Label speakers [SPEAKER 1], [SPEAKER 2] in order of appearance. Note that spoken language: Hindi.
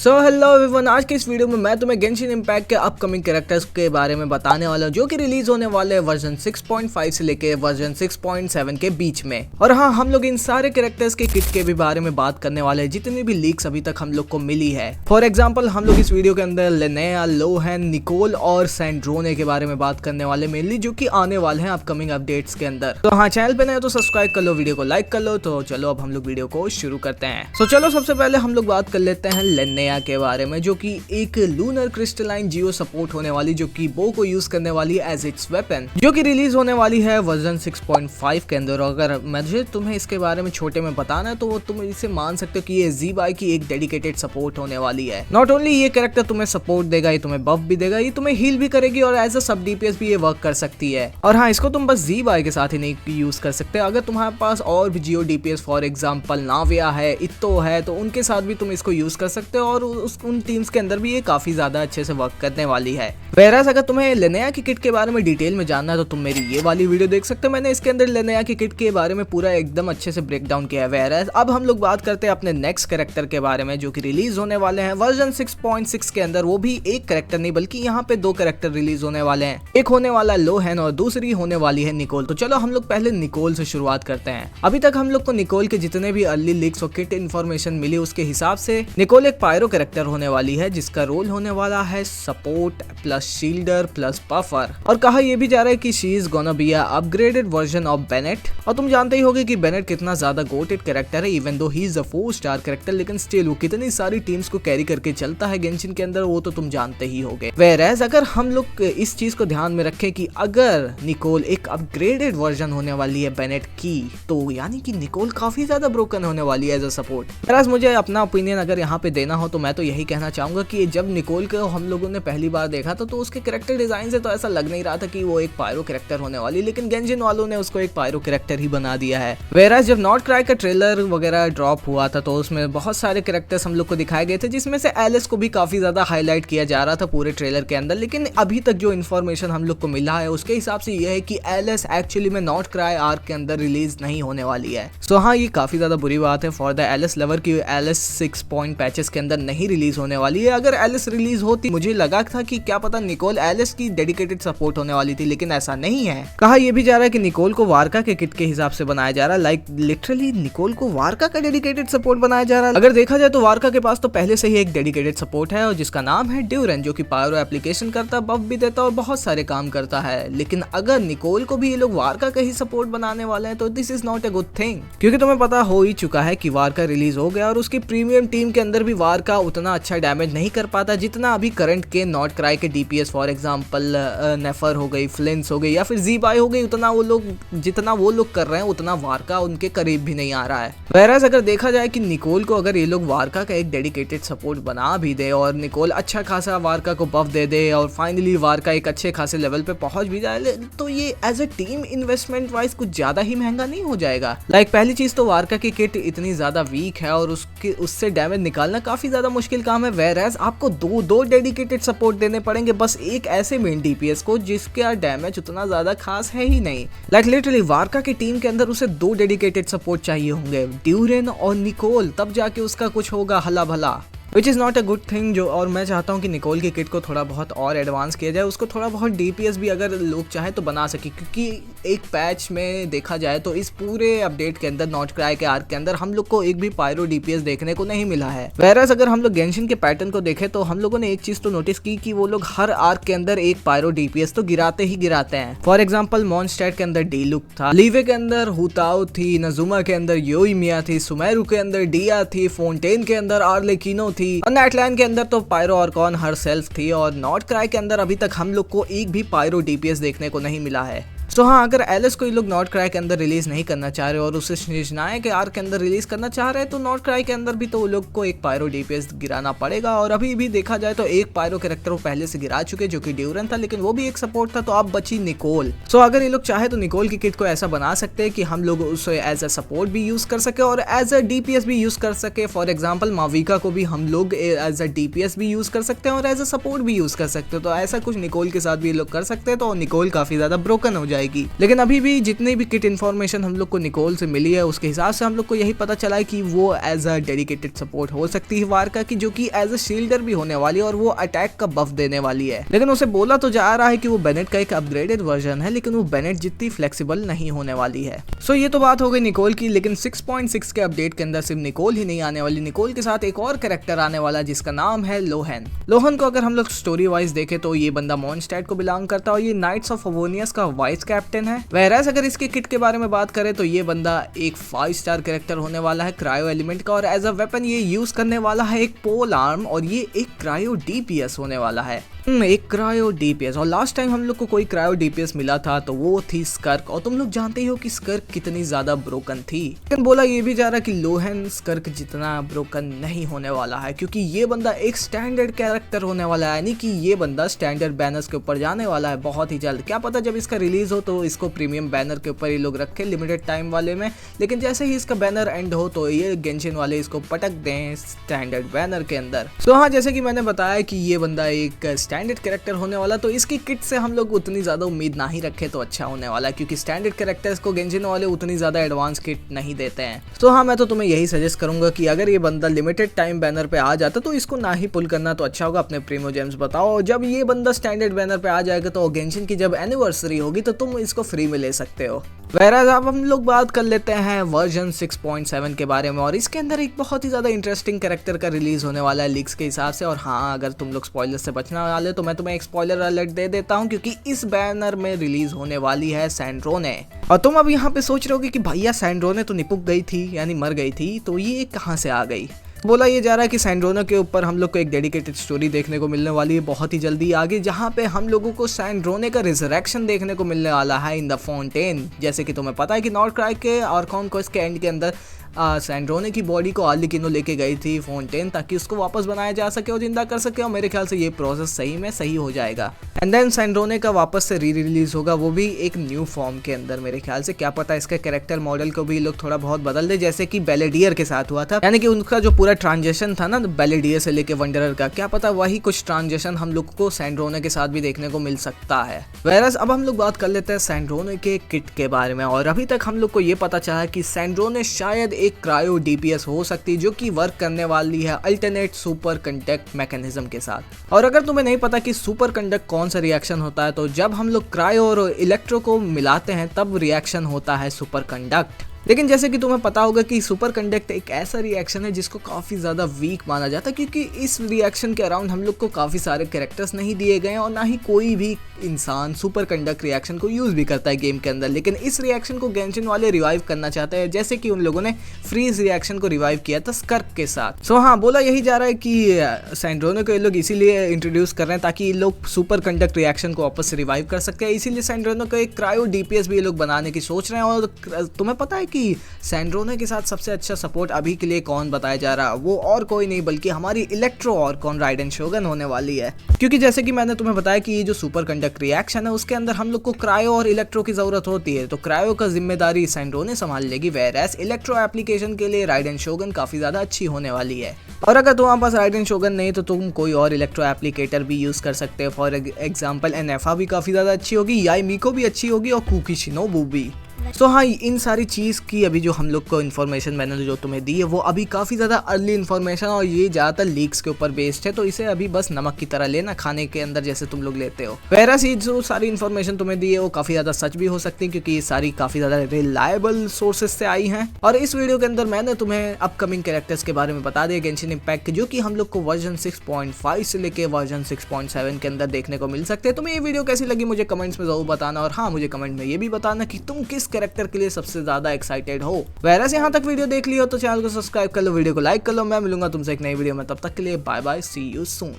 [SPEAKER 1] सो हेलो एवरीवन, आज के इस वीडियो में मैं तुम्हें गेंशिन इम्पैक्ट के अपकमिंग कैरेक्टर्स के बारे में बताने वाला हूँ जो कि रिलीज होने वाले हैं वर्जन 6.5 से लेके वर्जन 6.7 के बीच में। और हाँ, हम लोग इन सारे कैरेक्टर्स के किट के भी बारे में बात करने वाले हैं जितनी भी लीक्स अभी तक हम लोग को मिली है। फॉर एग्जाम्पल हम लोग इस वीडियो के अंदर लिनेआ, लोहेन, निकोल और सैंड्रोने के बारे में बात करने वाले मेनली, जो कि आने वाले हैं अपकमिंग अपडेट्स के अंदर। तो हाँ, चैनल पे नए हो तो सब्सक्राइब कर लो, वीडियो को लाइक कर लो। तो चलो अब हम लोग वीडियो को शुरू करते हैं। तो चलो सबसे पहले हम लोग बात कर लेते हैं लिनेआ के बारे में, जो कि एक लूनर क्रिस्टलाइन जियो सपोर्ट होने वाली, जो कि बो को यूज करने वाली है एज इट्स वेपन, जो कि रिलीज होने वाली है वर्जन 6.5 के अंदर। अगर मुझे तुम्हें इसके बारे में छोटे में बताना है तो वो तुम इसे मान सकते हो कि ये ज़ीबाई की एक डेडिकेटेड सपोर्ट होने वाली है। नॉट ओनली ये कैरेक्टर तुम्हें सपोर्ट देगा, ये तुम्हें बफ भी देगा, ये तुम्हें हील भी करेगी और एज अ सब डीपीएस भी ये वर्क कर सकती है। और हाँ, इसको तुम बस ज़ीबाई के साथ ही नहीं यूज कर सकते, अगर तुम्हारे पास और भी जियो डीपीएस फॉर एग्जाम्पल नाविया है, इत्तो है, तो उनके साथ भी तुम इसको यूज कर सकते हो और उन टीम्स के अंदर भी ये काफी ज्यादा अच्छे से वर्क करने वाली है। वैरास अगर तुम्हें लिनेआ की किट के बारे में डिटेल में जानना है तो तुम मेरी ये वाली वीडियो देख सकते हो, मैंने इसके अंदर लिनेआ की किट के बारे में पूरा एकदम अच्छे से ब्रेक डाउन किया है। वैरास अब हम लोग बात करते हैं अपने नेक्स्ट कैरेक्टर के बारे में, जो कि रिलीज होने वाले हैं वर्जन 6.6 के अंदर। वो भी एक कैरेक्टर नहीं बल्कि यहाँ पे दो कैरेक्टर रिलीज होने वाले हैं, एक होने वाला लोहेन और दूसरी होने वाली है निकोल। तो चलो हम लोग पहले निकोल से शुरुआत करते हैं। अभी तक हम लोग को निकोल के जितने भी अर्ली लीक्स और किट इन्फॉर्मेशन मिली उसके हिसाब से निकोल एक पायरो कैरेक्टर होने वाली है, जिसका रोल होने वाला है support plus shielder plus buffer. और कहा यह भी जा रहा है कि she is gonna be a upgraded version of Bennett. और तुम जानते ही होगे कि बेनेट कितना ज्यादा गोटेड कैरेक्टर है, even though he is a 4 star character, लेकिन स्टिल वो कितनी सारी टीम्स को कैरी करके चलता है गेंशिन के अंदर, वो तो तुम जानते ही होगे। वेयरएज अगर हम लोग इस चीज को ध्यान में रखें कि अगर निकोल एक अपग्रेडेड वर्जन होने वाली है बेनेट की, तो यानी कि निकोल काफी ज्यादा ब्रोकन होने वाली है एज अ सपोर्ट। वेयरएज मुझे अपना ओपिनियन अगर यहाँ पे देना हो तो मैं तो यही कहना चाहूंगा कि जब निकोल को हम लोगों ने पहली बार देखा तो उसके कैरेक्टर डिजाइन से तो ऐसा लग नहीं रहा था कि वो एक पायरो कैरेक्टर होने वाली, लेकिन गेंशिन वालों ने उसको एक पायरो कैरेक्टर ही बना दिया है। वेयरएज जब नॉट क्राई का ट्रेलर वगैरह ड्रॉप हुआ था तो उसमें बहुत सारे कैरेक्टर्स हम लोग को दिखाए गए थे, जिसमें से एलिस को भी काफी ज्यादा हाईलाइट किया जा रहा था पूरे ट्रेलर के अंदर। लेकिन अभी तक जो इन्फॉर्मेशन हम लोग को मिला है उसके हिसाब से यह है कि एलिस एक्चुअली में नॉट क्राई आर्क के अंदर रिलीज नहीं होने वाली है। सो हाँ, ये काफी ज्यादा बुरी बात है फॉर द एलिस लवर की एलिस 6 पॉइंट पैचेस के अंदर नहीं रिलीज होने वाली है। अगर एलिस रिलीज होती मुझे लगा था कि क्या पता निकोल एलिस की डेडिकेटेड सपोर्ट होने वाली थी, लेकिन ऐसा नहीं है। कहा यह भी जा रहा है कि निकोल को वारका के किट के हिसाब से बनाया जा रहा है, लाइक लिटरली निकोल को वारका का डेडिकेटेड सपोर्ट बनाया जा रहा है। अगर देखा जाए तो वारका के पास तो पहले से ही एक डेडिकेटेड सपोर्ट है और जिसका नाम है ड्यूरेन, जो कि पायरो एप्लीकेशन करता, बफ भी देता और बहुत सारे काम करता है। लेकिन अगर निकोल को भी ये लोग वारका का ही सपोर्ट बनाने वाले हैं तो this is not a good thing, क्योंकि तुम्हें पता हो ही चुका है कि वारका रिलीज हो गया और उसकी प्रीमियम टीम के अंदर भी वारका उतना अच्छा डैमेज नहीं कर पाता जितना अभी करंट के नॉट क्राई के डीपीएस फॉर एग्जांपल नेफर हो गई, फ्लिंस हो गई या फिर ज़ीबाई हो गई, उतना वो लोग जितना वो लोग कर रहे हैं उतना वारका उनके करीब भी नहीं आ रहा है। वैराज अगर देखा जाए कि निकोल को अगर ये लोग वारका का एक डेडिकेटेड सपोर्ट बना भी दे और निकोल अच्छा खासा वारका को बफ दे दे और फाइनली वारका एक अच्छे खासे लेवल पे पहुंच भी जाए, तो ये as a team investment wise कुछ ज्यादा ही महंगा नहीं हो जाएगा। लाइक पहली चीज तो वारका की किट इतनी ज्यादा वीक है और उससे डैमेज निकालना काफी ज्यादा मुश्किल काम है। वेयरएज आपको दो डेडिकेटेड सपोर्ट देने पड़ेंगे बस एक ऐसे मेन डीपीएस को जिसका डैमेज उतना ज्यादा खास है ही नहीं। लाइक लिटरली वारका की टीम के अंदर उसे 2 डेडिकेटेड सपोर्ट चाहिए होंगे, ड्यूरेन और निकोल, तब जाके उसका कुछ होगा हला भला, which is not a good thing. जो और मैं चाहता हूँ कि निकोल की किट को थोड़ा बहुत और एडवांस किया जाए, उसको थोड़ा बहुत डीपीएस भी अगर लोग चाहे तो बना सके, क्योंकि एक पैच में देखा जाए तो इस पूरे अपडेट के अंदर नॉट क्राई के आर्क के अंदर हम लोग को एक भी पायरो डीपीएस देखने को नहीं मिला है। वैरास अगर हम लोग गेंशिन के पैटर्न को देखें तो हम लोगों ने एक चीज तो नोटिस की कि वो लोग हर आर्क के अंदर एक पायरो डीपीएस तो गिराते ही गिराते हैं। फॉर एग्जाम्पल मॉन्स्टैट के अंदर डीलुक था, लीवे के अंदर हुताओ थी, नजुमा के अंदर योइमिया थी, सुमेरु के अंदर डिया थी, फोन्टेन के अंदर आर्लेकिनो थी और नेटलैंड के अंदर तो पायरो ऑर्कॉन हर सेल्फ थी। और नॉट क्राई के अंदर अभी तक हम लोग को एक भी पायरो डीपीएस देखने को नहीं मिला है। तो हाँ, अगर एलिस को ये लोग नॉट क्राई के अंदर रिलीज नहीं करना चाह रहे और उसे शिजनाए के आर्क के अंदर रिलीज करना चाह रहे हैं तो नॉट क्राई के अंदर भी तो वो लोग को एक पायरो डीपीएस गिराना पड़ेगा। और अभी भी देखा जाए तो एक पायरो कैरेक्टर वो पहले से गिरा चुके जो कि ड्यूरेन था, लेकिन वो भी एक सपोर्ट था, तो अब बची निकोल। सो अगर ये लोग चाहे तो निकोल की किट को ऐसा बना सकते हैं कि हम लोग उसे एज अ सपोर्ट भी यूज कर सके और एज अ डीपीएस भी यूज कर सके। फॉर एग्जाम्पल माविका को भी हम लोग एज अ डीपीएस भी यूज कर सकते हैं और एज अ सपोर्ट भी यूज कर सकते हैं। तो ऐसा कुछ निकोल के साथ भी ये लोग कर सकते हैं तो निकोल काफी ज्यादा ब्रोकन हो जाएगी। लेकिन अभी भी जितनी भी किट इन्फॉर्मेशन हम लोग को निकोल से मिली है उसके हिसाब से हम लोग को यही पता चला है कि वो एज अ डेडिकेटेड सपोर्ट हो सकती है वार्का की, जो कि एज अ शील्डर भी होने वाली है और वो अटैक का बफ देने वाली है। लेकिन उसे बोला तो जा रहा है कि वो बेनेट का एक अपग्रेडेड वर्जन है, लेकिन वो बेनेट जितनी फ्लेक्सिबल नहीं होने वाली है। सो ये तो बात हो गई निकोल की। लेकिन 6.6 के अपडेट के अंदर सिर्फ निकोल ही नहीं आने वाली, निकोल के साथ एक और कैरेक्टर आने वाला है जिसका नाम है लोहन। लोहन को अगर हम लोग स्टोरी वाइज देखें तो ये बंदा मॉन्स्टैट को बिलोंग करता है और ये नाइट्स ऑफ अवोनियस का वाइस कैप्टन है। वैरास अगर इसके किट के बारे में बात करें तो ये बंदा एक 5 स्टार कैरेक्टर होने वाला है क्रायो एलिमेंट का, और एज अ वेपन ये यूज करने वाला है एक पोल आर्म, और ये एक क्रायो डीपीएस होने वाला है। एक क्रायो डीपीएस। और लास्ट टाइम हम लोग को कोई क्रायो डीपीएस मिला था तो वो थी स्कर्क, और तुम लोग जानते ही हो कि स्कर्क कितनी ज्यादा ब्रोकन थी। लेकिन बोला ये भी जा रहा कि लोहन स्कर्क जितना ब्रोकन नहीं होने वाला है, क्योंकि ये बंदा एक स्टैंडर्ड कैरेक्टर होने वाला है, यानी कि ये बंदा स्टैंडर्ड बैनर्स के ऊपर जाने वाला है बहुत ही जल्द। क्या पता जब इसका रिलीज हो तो इसको प्रीमियम बैनर के ऊपर ये लोग रखे लिमिटेड टाइम वाले में, लेकिन जैसे ही इसका बैनर एंड हो तो ये गेंशिन वाले इसको पटक दें स्टैंडर्ड बैनर के अंदर। तो हाँ, जैसे कि मैंने बताया कि ये बंदा एक स्टैंडर्ड कैरेक्टर होने वाला, तो इसकी किट से हम लोग उतनी ज्यादा उम्मीद ना ही रखे तो अच्छा होने वाला है, क्योंकि स्टैंडर्ड कैरेक्टर्स को गेंशिन वाले उतनी ज्यादा एडवांस किट नहीं देते हैं। तो हाँ, मैं तो तुम्हें यही सजेस्ट करूंगा कि अगर ये बंदा लिमिटेड टाइम बैनर पे आ जाता तो इसको ना ही पुल करना तो अच्छा होगा। अपने प्रीमियो जेम्स बताओ, जब ये बंदा स्टैंडर्ड बैनर पे आ जाएगा तो गेंशिन की जब एनिवर्सरी होगी तो तुम इसको फ्री में ले सकते हो। वैराज अब हम लोग बात कर लेते हैं वर्जन 6.7 के बारे में, और इसके अंदर एक बहुत ही ज्यादा इंटरेस्टिंग कैरेक्टर का रिलीज होने वाला है लीक्स के हिसाब से। और हाँ, अगर तुम लोग स्पॉइलर से बचना वाले तो मैं तुम्हें एक स्पॉइलर अलर्ट दे देता हूँ, क्योंकि इस बैनर में रिलीज होने वाली है सैंड्रोने। और तुम अब यहाँ पे सोच रहे होगे कि भैया सैंड्रोने तो निपुक गई थी, यानी मर गई थी, तो ये कहाँ से आ गई। बोला ये जा रहा है कि सैंड्रोने के ऊपर हम लोग को एक डेडिकेटेड स्टोरी देखने को मिलने वाली है बहुत ही जल्दी आगे, जहाँ पे हम लोगों को सैंड्रोने का रिजरेक्शन देखने को मिलने वाला है इन द फाउंटेन। जैसे कि तुम्हें पता है कि नॉर्थ क्राई के आर्कॉन क्वेस्ट के एंड के अंदर सैंड्रोने की बॉडी को आर्लिकिनो लेके गई थी फाउंटेन, ताकि उसको वापस बनाया जा सके और जिंदा कर सके, और मेरे ख्याल से ये प्रोसेस सही में सही हो जाएगा। एंड देन सैंड्रोने का वापस से री रिलीज होगा, वो भी एक न्यू फॉर्म के अंदर मेरे ख्याल से। क्या पता इसका कैरेक्टर मॉडल को भी लोग थोड़ा बहुत बदल दे, जैसे कि बेलेडियर के साथ हुआ था, यानी कि उनका जो पूरा ट्रांजेक्शन था ना बेलेडियर से लेके वंडरर का, क्या पता वही कुछ ट्रांजेक्शन हम लोग को सैंड्रोने के साथ भी देखने को मिल सकता है। वैरस अब हम लोग बात कर लेते हैं सैंड्रोने के किट के बारे में, और अभी तक हम लोग को ये पता चला कि सैंड्रोने शायद एक क्रायो डीपीएस हो सकती है, जो कि वर्क करने वाली है अल्टरनेट सुपर कंडक्ट मैकेनिज्म के साथ। और अगर तुम्हें नहीं पता कि सुपर कंडक्ट कौन सा रिएक्शन होता है, तो जब हम लोग क्रायो और इलेक्ट्रो को मिलाते हैं तब रिएक्शन होता है सुपर कंडक्ट। लेकिन जैसे कि तुम्हें पता होगा कि सुपर कंडक्ट एक ऐसा रिएक्शन है जिसको काफ़ी ज़्यादा वीक माना जाता है, क्योंकि इस रिएक्शन के अराउंड हम लोग को काफ़ी सारे कैरेक्टर्स नहीं दिए गए हैं, और ना ही कोई भी इंसान सुपर कंडक्ट रिएक्शन को यूज़ भी करता है गेम के अंदर। लेकिन इस रिएक्शन को गेंशिन वाले रिवाइव करना चाहते हैं, जैसे कि उन लोगों ने फ्रीज रिएक्शन को रिवाइव किया था स्कर्क के साथ। सो हाँ, बोला यही जा रहा है कि सैंड्रोने को ये लोग इसीलिए इंट्रोड्यूस कर रहे हैं ताकि ये लोग सुपर कंडक्ट रिएक्शन को वापस से रिवाइव कर सकते हैं, इसीलिए सैंड्रोने को एक क्रायो डीपीएस भी ये लोग बनाने की सोच रहे हैं। और तुम्हें पता है कि सैंड्रोने के साथ सबसे अच्छा सपोर्ट अभी के लिए कौन बताया जा रहा है, वो और कोई नहीं बल्कि हमारी इलेक्ट्रो आर्कॉन राइडेन शोगन होने वाली है। क्योंकि जैसे कि मैंने तुम्हें बताया कि ये जो सुपर कंडक्ट रिएक्शन है उसके अंदर हम लोग को क्रायो और इलेक्ट्रो की जरूरत होती है, तो क्रायो का जिम्मेदारी सैंड्रोने संभाल लेगी, वेरएस इलेक्ट्रो एप्लीकेशन के लिए राइडेन शोगन काफी ज्यादा अच्छी होने वाली है। और अगर तुम्हारे पास राइडेन शोगन नहीं तो तुम कोई और इलेक्ट्रो एप्लीकेटर भी यूज कर सकते हो, फॉर एग्जाम्पल एनएफा भी काफी ज्यादा अच्छी होगी, याई मीको भी अच्छी होगी, और कुकी शिनोबू भी। सो हाँ, इन सारी चीज़ की अभी जो हम लोग को इन्फॉर्मेशन मैंने जो तुम्हें दी है वो अभी काफ़ी ज़्यादा अर्ली इन्फॉर्मेशन, और ये ज़्यादातर लीक्स के ऊपर बेस्ड है, तो इसे अभी बस नमक की तरह लेना खाने के अंदर जैसे तुम लोग लेते हो। वैरास ये जो सारी इन्फॉर्मेशन तुम्हें दी है वो काफ़ी ज़्यादा सच भी हो सकती है, क्योंकि ये सारी काफ़ी ज़्यादा रिलायबल सोर्सेज से आई हैं। और इस वीडियो के अंदर मैंने तुम्हें अपकमिंग कैरेक्टर्स के बारे में बता दिया गेंशिन इम्पैक्ट, जो कि हम लोग को वर्जन 6.5 से लेके वर्जन 6.7 के अंदर देखने को मिल सकते हैं। तुम्हें ये वीडियो कैसी लगी मुझे कमेंट्स में जरूर बताना, और हाँ, मुझे कमेंट में ये भी बताना कि तुम किस कैरेक्टर के लिए सबसे ज्यादा एक्साइटेड हो। वैसे यहाँ तक वीडियो देख ली हो तो चैनल को सब्सक्राइब कर लो, वीडियो को लाइक कर लो। मैं मिलूंगा तुमसे एक नई वीडियो में, तब तक के लिए bye bye, see you soon.